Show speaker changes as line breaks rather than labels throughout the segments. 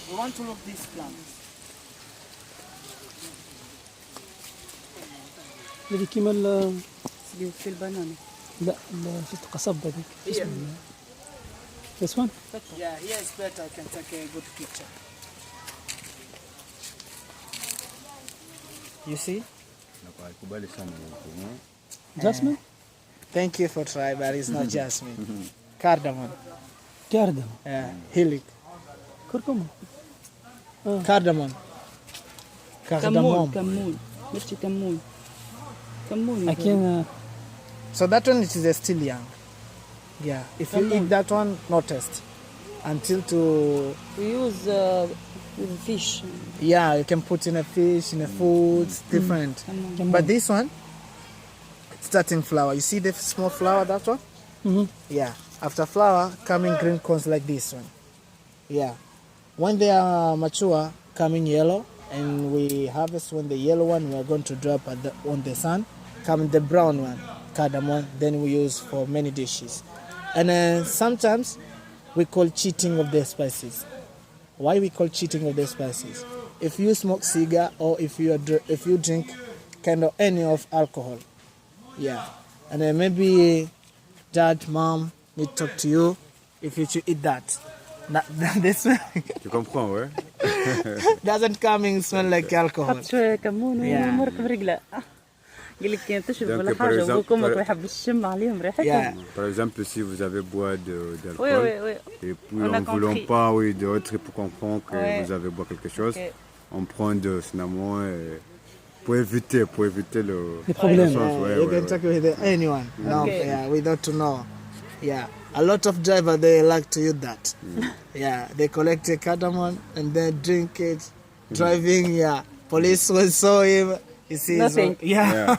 We want to look these plants.
هذه كيما
في البنانة.
لا شفت قصب هذيك. بسم الله. This one?
Yeah, here is better. I can take a good picture. You see?
Jasmine?
Thank you for trying, but it's not jasmine. Cardamom.
Cardamom.
Yeah, hilic.
كركم.
Cardamom.
كمون. مش كمون. كمون.
أكين.
So that one it is still young. Yeah, if you eat that one, no taste. Until to...
We use fish.
Yeah, you can put in a fish, in a food, different. But this one, it's starting flower. You see the small flower, that one?
Mm-hmm.
Yeah. After flower, coming green cones like this one. Yeah. When they are mature, coming yellow, and we harvest when the yellow one, we are going to drop on the sun. Coming the brown one, cardamom, then we use for many dishes. And sometimes we call cheating of the spices. Why we call cheating of the spices? If you smoke cigar or if you drink kind of any of alcohol, yeah, and then maybe dad, mom need to talk to you if you should eat that. This
Tu comprends, ouais?
doesn't come and smell like alcohol.
حط شوية كمون ومرق برقلة. قال لك كي تشرب ولا حاجة وأبوك وأمك يحب الشم عليهم ريحتهم.
Par exemple, si vous avez boire d'alcool,
oui.
et puis en ne voulant pas d'autres pour comprendre que vous avez boire quelque chose, on prend de cinnamon pour éviter
Les problèmes.
You can talk with anyone. No, yeah, without to know. Yeah, a lot of drivers they like to use that. Yeah, they collect a cardamom and then drink it, driving. Yeah, police will saw him. You see,
nothing.
So, yeah,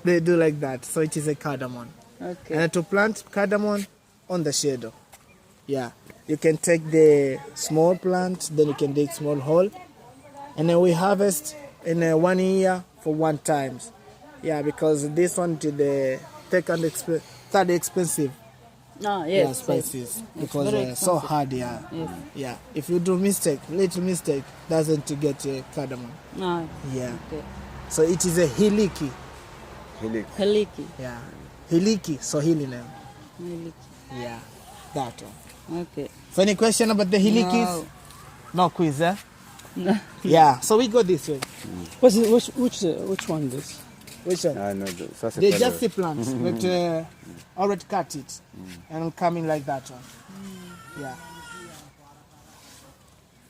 they do like that. So it is a cardamom.
Okay.
And to plant cardamom on the shadow. Yeah, you can take the small plant, then you can dig small hole, and then we harvest in 1 year for one time. Yeah, because this one to the third expensive.
Yes.
Yeah, spices because they're so hard. Yeah, yeah. If you do little mistake, doesn't to get a cardamom. Yeah.
Okay.
So it is a hiliki.
Hiliki.
Yeah, hiliki. So name.
Hiliki.
Yeah, that one.
Okay.
So any question about the hilikis? No quiz, eh?
No.
Yeah. So we go this way.
Which one this?
Which one?
Ah non, ça c'est
They
pas
just the plants, but already cut it and coming like that one. Yeah.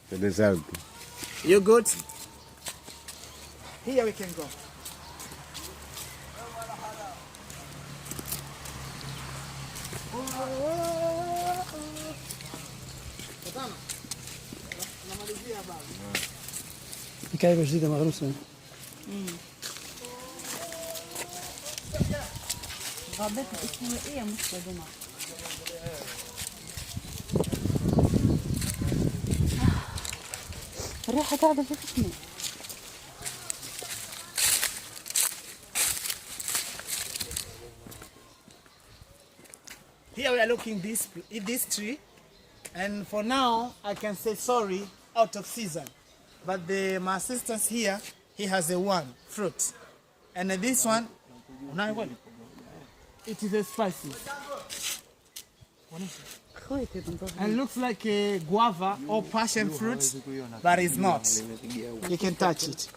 c'est des algues.
You good? Here we can go.
كايبة جديدة مغروسة.
غابات الاستوائية مستخدمة. الريحة قاعدة في فمي.
Here we are looking this tree, and for now I can say sorry out of season. But my assistant here, he has a one fruit, and this one, it is a spicy. And looks like a guava or passion fruit, but it's not. You can touch it.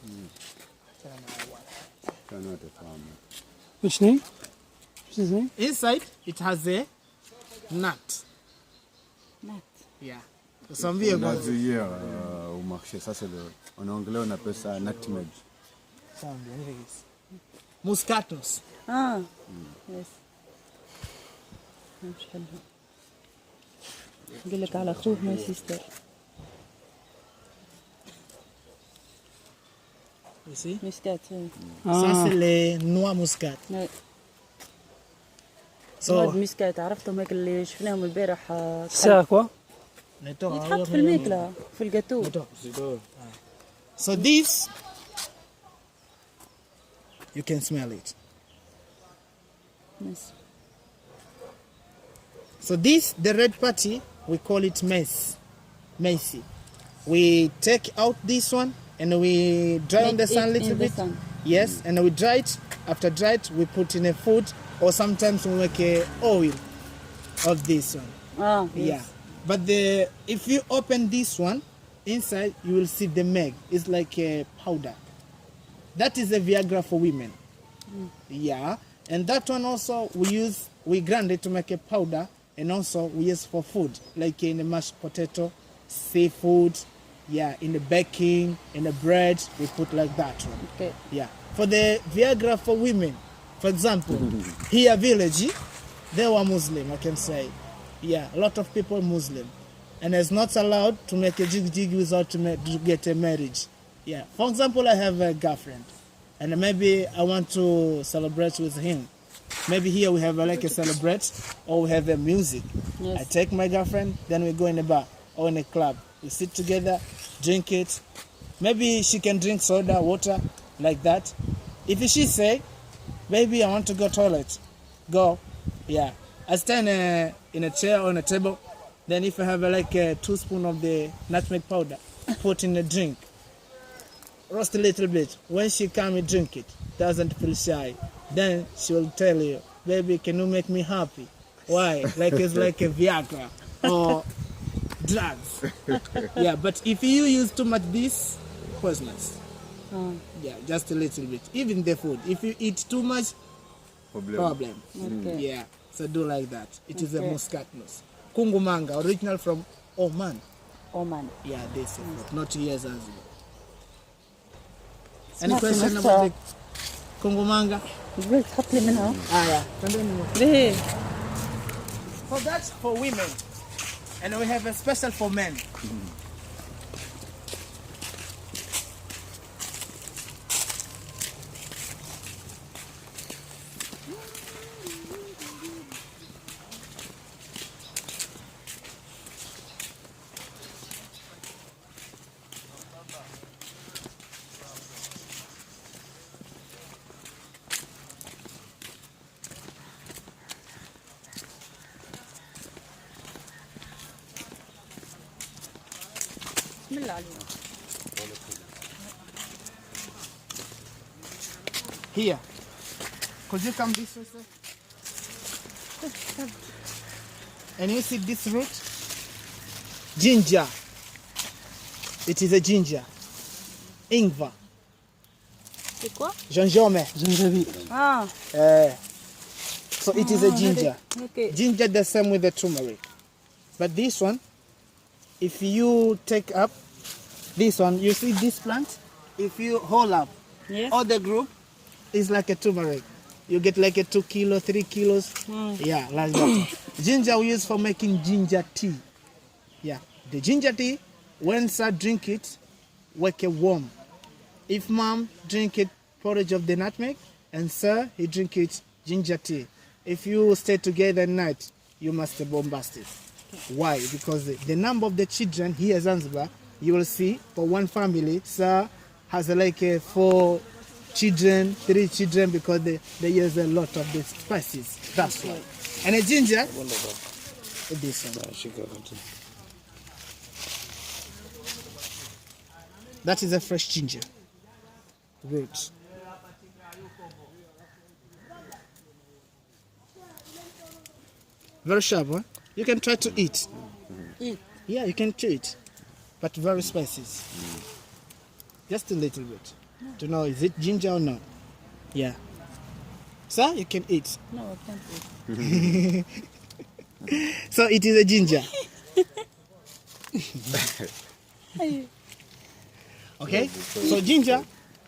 Which name? What's his name?
Inside it has a nut.
Nut.
Yeah. Some vegan.
On a vu hier au marché, ça c'est en anglais on appelle ça nutmeg.
Muscatus.
Yes. مش حلو. قال لك على أخوه my sister.
You see?
مسكات.
Ça c'est les noix muscade.
So مسكات عرفتهم هيك اللي شفناهم البارح.
ساعة كوا؟
يتحط في الماكلة في الجاتو.
So this you can smell it.
Yes.
So this, the red patty, we call it mace. Macy. we take out this one and we dry on the sun a little bit. Yes, and we dry it. After dry it, we put in a food, or sometimes we make a oil of this one.
Ah, yes.
Yeah, but if you open this one, inside you will see the meg. It's like a powder. That is a Viagra for women. Yeah, and that one also we grind it to make a powder, and also we use for food, like in the mashed potato, seafood, yeah, in the baking, in the bread, we put like that one.
Okay.
Yeah, for the Viagra for women, for example, here village, they were Muslim, I can say. Yeah, a lot of people Muslim, and it's not allowed to make a jig without to get a marriage. Yeah, for example, I have a girlfriend, and maybe I want to celebrate with him. Maybe here we have like a celebrate, or we have a music.
Yes.
I take my girlfriend, then we go in a bar or in a club. We sit together, drink it. Maybe she can drink soda, water, like that. If she say, baby, I want to go toilet, go. Yeah, I stand in a chair or on a table. Then if I have like a 2 spoons of the nutmeg powder, put in a drink. Roast a little bit. When she come and drink it, doesn't feel shy. Then she will tell you, baby, can you make me happy? Why? Like it's like a Viagra or drugs. Yeah, but if you use too much this, poisonous. Yeah, just a little bit. Even the food. If you eat too much, problem.
Okay.
Yeah, so do like that. It is a muscat nuts. Kungu manga, original from Oman.
Oman.
Yeah, they say not 2 years ago. Any question about the Kungu manga?
قلت تحط لي منها.
Yeah.
ليه؟
So that's for women. And we have a special for men.
بسم الله عليك.
Here. Could you come this way, sir? And you see this root? Ginger. It is a ginger. Ingva.
C'est quoi?
Gingembre.
Ah.
So it is a ginger.
Okay.
Ginger the same with the turmeric. But this one, if you take up this one, you see this plant? If you hold up,
Yes.
all the group is like a turmeric. You get like a 2 kilos, 3 kilos. Yeah, like that. Ginger we use for making ginger tea. Yeah, the ginger tea, when sir drink it, wake a warm. If mom drink it, porridge of the nutmeg, and sir, he drink it ginger tea. If you stay together at night, you must bombast it. Why? Because the number of the children here in Zanzibar, you will see for one family, sir has like 4 children, 3 children, because they use a lot of the spices. That's why. And a ginger, this one. That is a fresh ginger root. Very sharp, huh? You can try to eat.
Eat.
Yeah, you can chew it, but very spicy. Just a little bit to know is it ginger or not. Yeah. So you can eat.
No, I can't eat.
So it is a ginger. Okay. So ginger,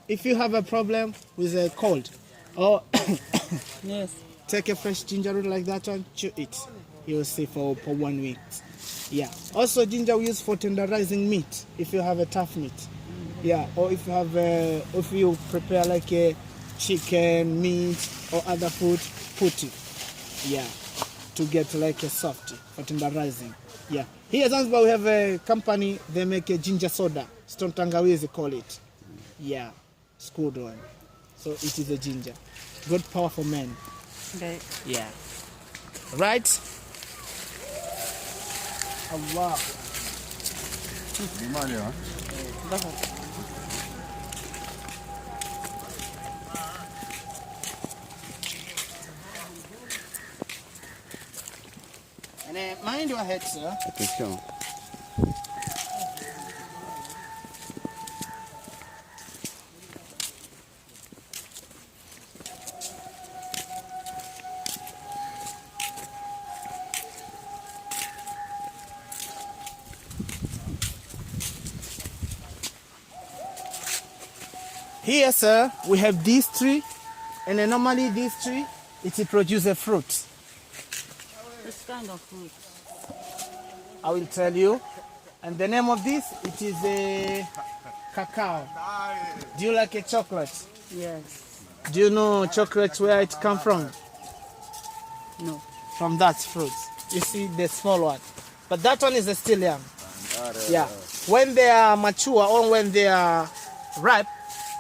if you have a problem with a cold, or
Yes.
take a fresh ginger root like that one, chew it. You will see for 1 week. Yeah. Also, ginger we use for tenderizing meat. If you have a tough meat, yeah. Or if you have if you prepare like a chicken, meat, or other food, put it. Yeah. To get like a soft for tenderizing. Yeah. Here in Zanzibar we have a company. They make a ginger soda. Stone tangawizi call it. Yeah. It's good one. So it is a ginger. Good power for men.
Okay.
Yeah. Right? Allah.
ظهر.
And mind your head, sir.
Attention.
Here, sir, we have this tree, and then normally this tree, it produces fruit.
This kind of fruit.
I will tell you. And the name of this, it is a cacao. Do you like a chocolate?
Yes.
Do you know chocolate where it come from?
No.
From that fruit. You see the small one. But that one is still young. Yeah. When they are mature or when they are ripe,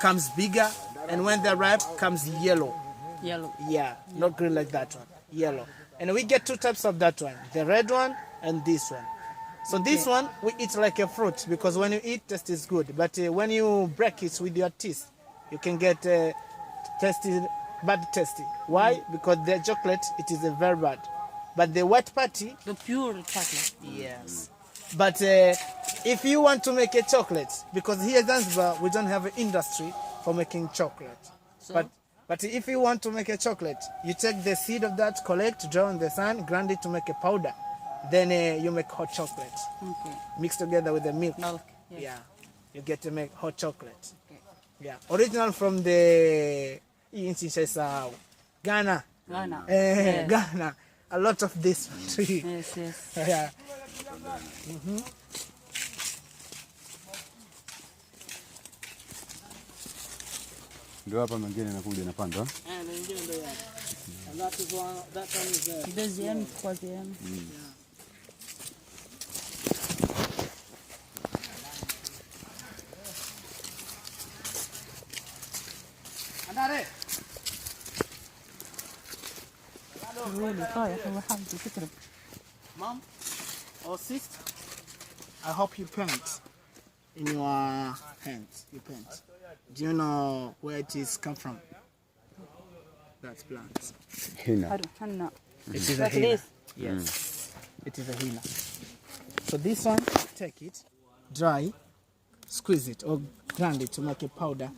comes bigger, and when they're ripe, comes yellow.
Yellow.
Yeah, not green like that one. Yellow. And we get two types of that one. The red one and this one. So this one, we eat like a fruit because when you eat, taste is good. But when you break it with your teeth, you can get bad tasty. Why? Because the chocolate, it is very bad. But the white patty,
The pure chocolate.
yes. But if you want to make a chocolate, because here in Zanzibar, we don't have an industry for making chocolate.
So?
But if you want to make a chocolate, you take the seed of that, collect, dry in the sun, grind it to make a powder. Then you make hot chocolate.
Okay.
Mix together with the milk.
Milk. Yes.
Yeah. You get to make hot chocolate.
Okay.
Yeah. Original from the Ghana.
Ghana.
Yes. Ghana. A lot of this tree.
Yes, yes.
Yeah.
Ndio hapa mengine nakuja napanda.
And that is one. That one is
Deuxième, troisième.
Andare. Mom or sister, I hope you paint in your hands. You paint. Do you know where it is come from? That's plants.
Hina.
Henna.
It is a
Like
henna.
this?
Yes. It is a henna. So this one, take it, dry, squeeze it or grind it to make a powder.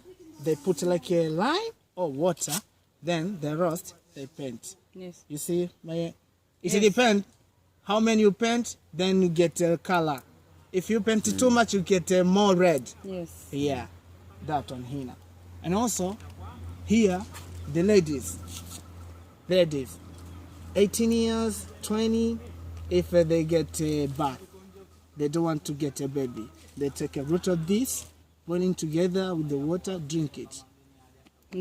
They put like a lime or water, then they roast, they paint.
Yes.
You see, it depends how many you paint, then you get a color. If you paint it too much, you get more red.
Yes.
Yeah, that one here. And also, here, the ladies, 18 years, 20, if they get a bath, they don't want to get a baby. They take a root of this, boiling together with the water, drink it.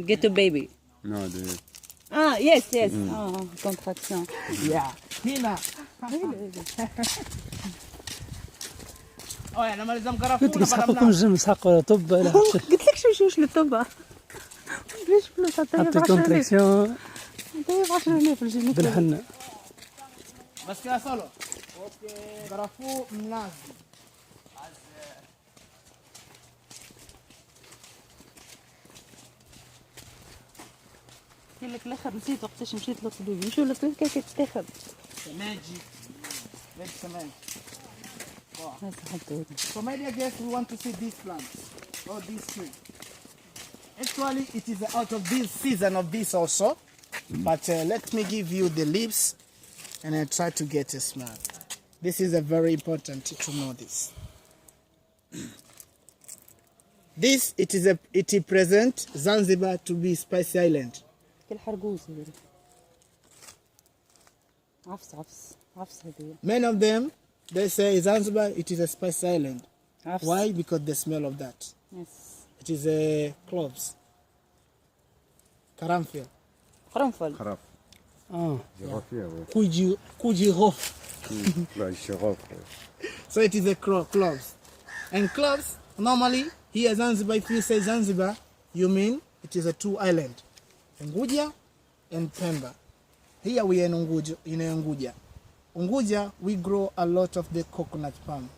Get a baby.
No, the
Ah, yes, yes. Ah, contraction.
Yeah. Hina. Oh, yeah, namaliza mkarafu
قلت
na
يسحقكم
badamna.
الجم يسحقوا طب لا
قلت لك شوش للطبة. ليش فلوس
حتى الكونتراكسيون
طيب 10 جنيه في الجنيه.
بالحنة.
بس كده solo. Okay. Mkarafu mnazi.
قال لك الاخر نسيت وقتاش مشيت للطبيب نمشيو للطبيب كيف تتاخذ
Semaji. Red semaji.
هذا حطوا
So maybe I guess we want to see these plants or these trees. Actually, it is out of this season of this also. But let me give you the leaves and I try to get a smell. This is a very important to know this. This, it represents Zanzibar to be spicy island.
كل حرقوس هذول عفس عفس هذول.
Many of them, they say Zanzibar, it is a spicy island.
عفس.
Why? Because the smell of that.
Yes.
It is cloves. Karamfil.
قرنفل.
خرف. جغرافيا.
Kuji hof.
لا الشغاف.
So it is a cloves. And cloves, normally, here Zanzibar, if you say Zanzibar, you mean it is a two island. Unguja and Pemba. Here we are in Unguja. Unguja, we grow a lot of the coconut palm.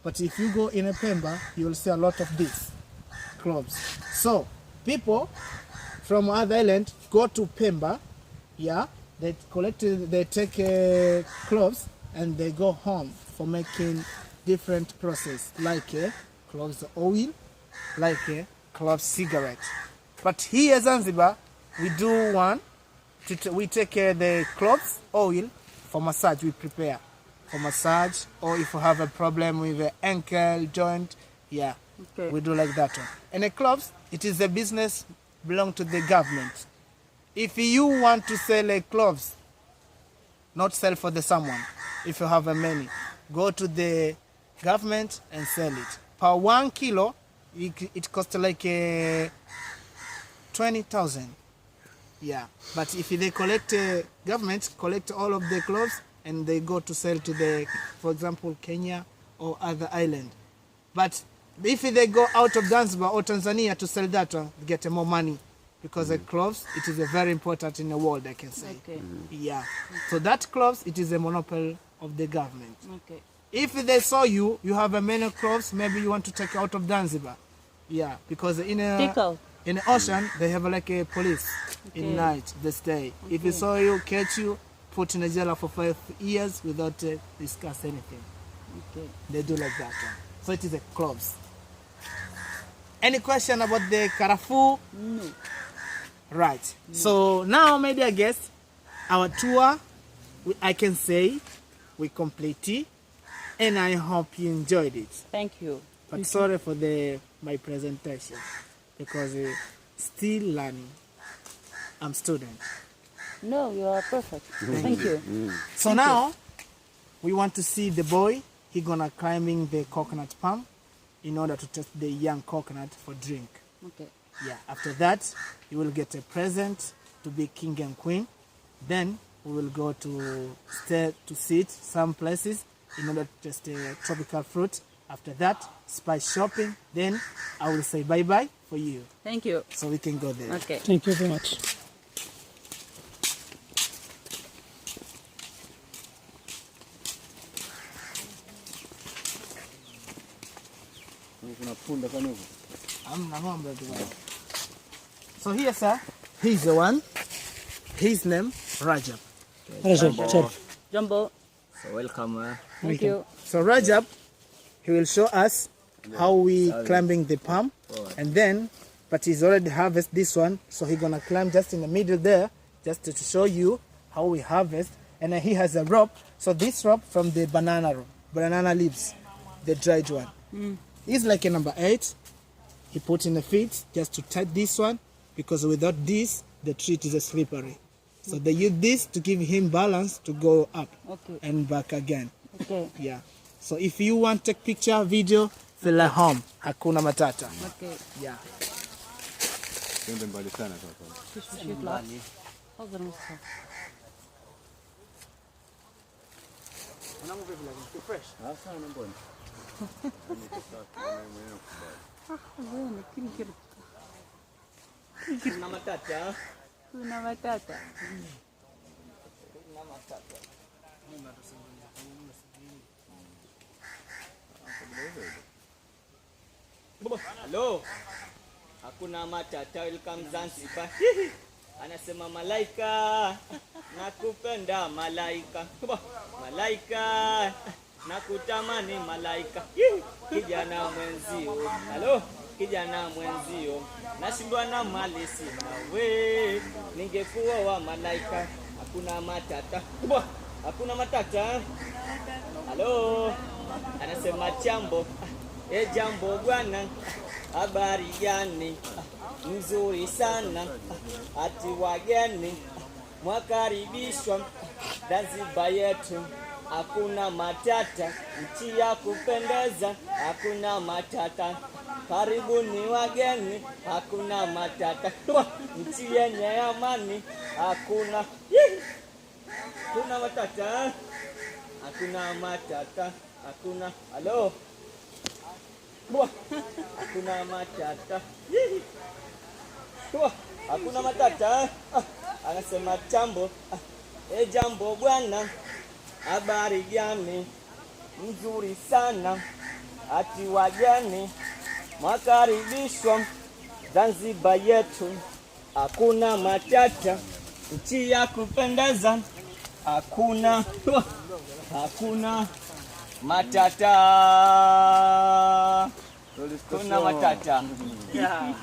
But if you go in a Pemba, you will see a lot of these clubs. So people from other island go to Pemba, yeah, they take cloves and they go home for making different process, like cloves oil, like cloves cigarette. But here Zanzibar, we do one, we take the cloves oil for massage, we prepare for massage, or if you have a problem with the ankle, joint, yeah, we do like that one. And the cloves, it is a business belong to the government. If you want to sell a cloves, not sell for the someone, if you have a money, go to the government and sell it. Per 1 kilo, it costs like 20,000. Yeah, but if they collect, government collect all of the cloves and they go to sell to the, for example, Kenya or other island. But if they go out of Zanzibar or Tanzania to sell that one, they get more money. Because the cloves, it is a very important in the world, I can say. Yeah. So that cloves, it is a monopoly of the government. If they saw you have a many cloves, maybe you want to take out of Zanzibar. Yeah, because in the ocean, they have like a police in night, they stay. If they saw you, catch you, put in a jail for 5 years without discuss anything. They do like that one. So it is a cloves. Any question about the Carrefour?
No.
Right. So now, my dear guests, our tour, I can say, we complete it, and I hope you enjoyed it.
Thank you.
But sorry for my presentation, because still learning. I'm student.
No, you are perfect. Thank you.
So now, we want to see the boy. He gonna climbing the coconut palm in order to test the young coconut for drink. Yeah, after that, you will get a present to be king and queen. Then we will go to sit some places in order to test a tropical fruit. After that, spice shopping. Then I will say bye-bye for you.
Thank you.
So we can go there.
Okay.
Thank you very much.
So here, sir, he's the one. His name, Rajab.
Rajab.
Jumbo.
So welcome.
Thank you.
So Rajab, he will show us how we climbing the palm, and then, but he's already harvest this one, so he's gonna climb just in the middle there, just to show you how we harvest. And then he has a rope. So this rope from the banana leaves, the dried one. It's like a number 8. He put in the feet just to tie this one, because without this, the tree is slippery. So they use this to give him balance to go up and back again. Yeah. So if you want to take picture, video, feel at home. Hakuna matata. Yeah.
Kuna matata.
Kuna matata.
Hello. Hakuna matata, welcome Zanzibar. Anasema malaika, nakupenda malaika. Malaika, nakutamani malaika. Kijana mwenzio. Hello. Kijana mwenzio, nashindwa na mali sina we, ningekuwa wa malaika. Hakuna matata. Hakuna matata. Halo. Anasema jambo. Jambo bwana. Habari gani? Nzuri sana. Ati wageni mwakaribishwa Zanzibar yetu. Hakuna matata. Nchi ya kupendeza. Hakuna matata. Karibuni wageni, hakuna matata. Nchi yenye amani, hakuna matata. Hakuna matata. Hakuna. Halo. Hakuna matata. Hakuna matata. Anasema jambo. Jambo bwana. Habari gani? Nzuri sana. ati wageni mwakaribishwa Zanzibar yetu, hakuna matata, nchi ya kupendeza, hakuna matata, kuna matata.
Yeah.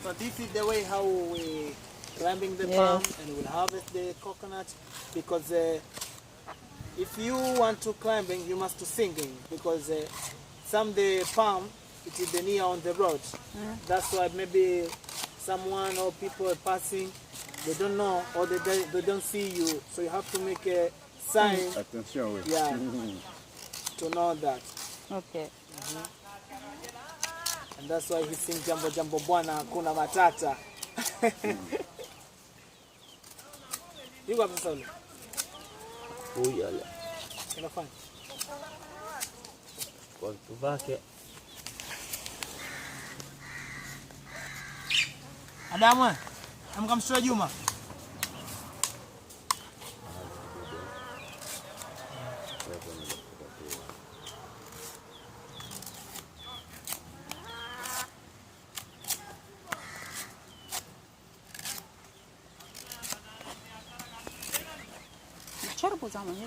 So this is the way how we climbing the palm and we'll harvest the coconut, because if you want to climbing, you must to singing, because some the palm it is the near on the road. That's why maybe someone or people are passing, they don't know or they don't see you, so you have to make a sign.
Attention, oui.
Yeah. To know that.
Okay.
And that's why he sing jambo jambo bwana hakuna matata. You got the solo.
Oh yeah.
Inafanya.
Kwa tuvake.
Adamu, amkamshtua Juma.
شربوا زعما هي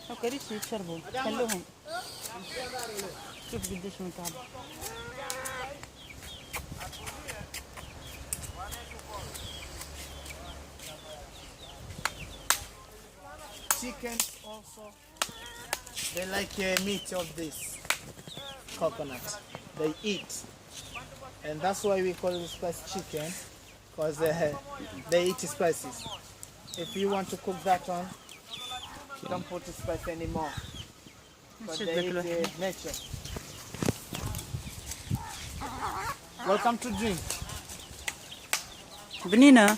لو كريش يشربوا خلوهم شوف قديش متعب.
Chicken also, they like meat of this coconut. They eat, and that's why we call it spicy chicken, because they eat spices. If you want to cook that one, you don't put the spice anymore, but they eat nature. Welcome to drink.
بنينة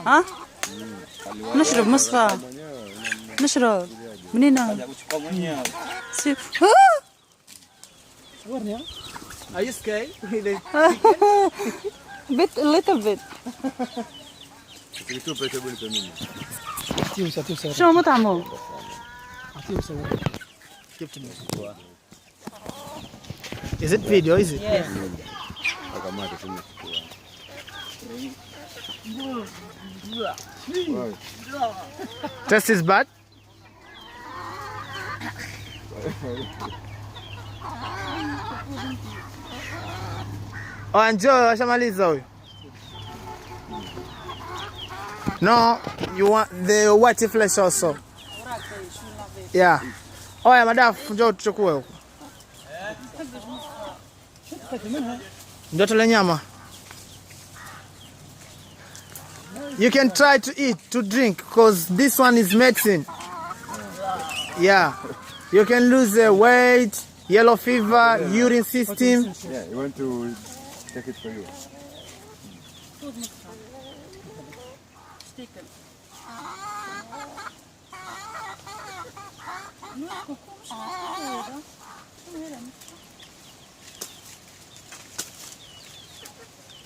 ها نشرب مصفى نشرب بنينة سيب
Are you scared?
bit a little bit. شو مطعمه؟
Is it video? Is it?
Yes.
Taste is bad. Oh, enjoy. Washamaliza huyo. No, you want the white flesh also. Yeah. Oh, ya madafu njoo tuchukue huko. Ndio tule nyama. You can try to eat, to drink, because this one is medicine. Yeah. You can lose weight, yellow fever, urine system.
Yeah, you want to take it for you.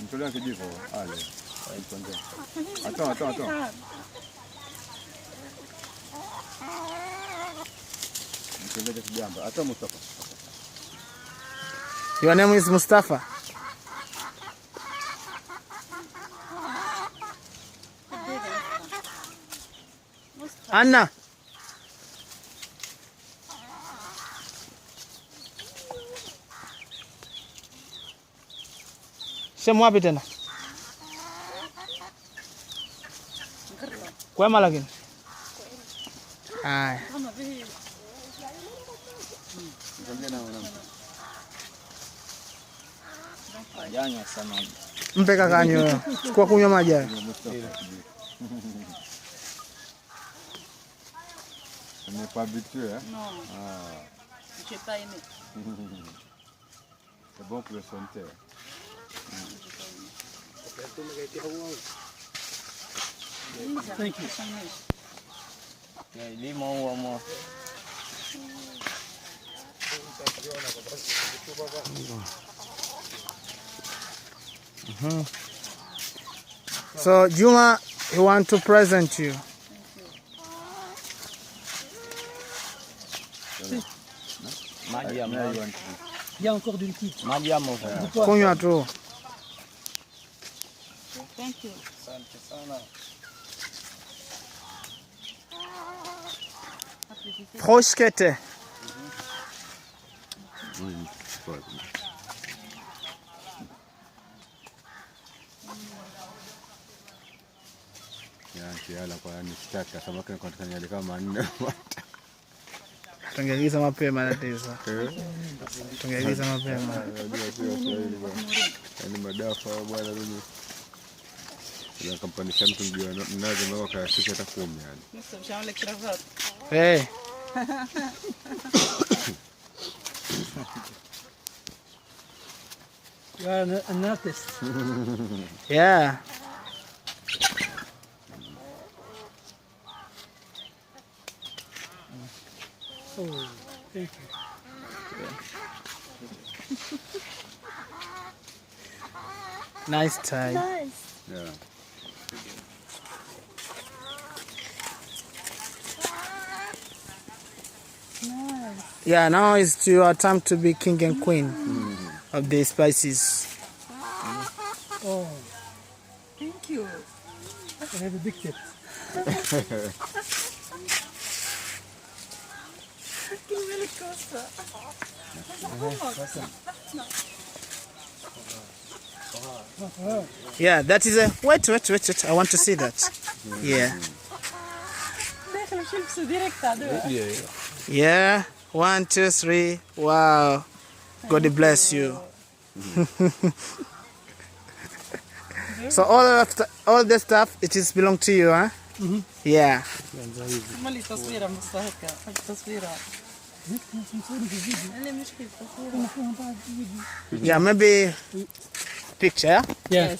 Mtolea kijiko, ale. Attends. Mtolea kijamba. Attends Mustafa.
Your name is Mustafa. Anna. Shemu wapi tena? Kwema lakini. Haya.
Janya sana.
Mpe kakanyo. Chukua kunywa maji hayo.
On n'est pas habitué, hein?
Non.
Ah.
J'ai pas aimé.
C'est bon pour le santé.
Thank you.
Limau
So Juma, he want to present you.
Maji ya moto.
Il y a encore du liquide.
Maji ya moto.
Kunywa tu.
Thank you.
Asante sana.
Proskete.
Yala kwa ni staka samaki kwa Tanzania kama 4.
Tungeagiza mapema na tisa. Tungeagiza mapema.
Yaani madafa bwana mimi. Ya kampani Samsung ndio mnazo mwa kwa kisha hata 10 yani.
Sasa mshaona cravat.
Hey.
You are an artist.
Yeah.
Oh, thank you.
Nice tie.
Yeah.
Yeah, now it's your time to be king and queen of the spices.
Oh,
Thank you.
I have a big tip.
كمل القصة.
Yeah, that is a wait. I want to see that. Yeah.
داخل مش يلبسوا ديريكت عدو.
Yeah. 1, 2, 3. Wow. God bless you. So all the stuff it is belong to you, huh? Yeah.
مالي تصويرة مستهكة. حب تصويرة. أنا مش في تصويرة.
Yeah, maybe picture.
Yeah.
Yes.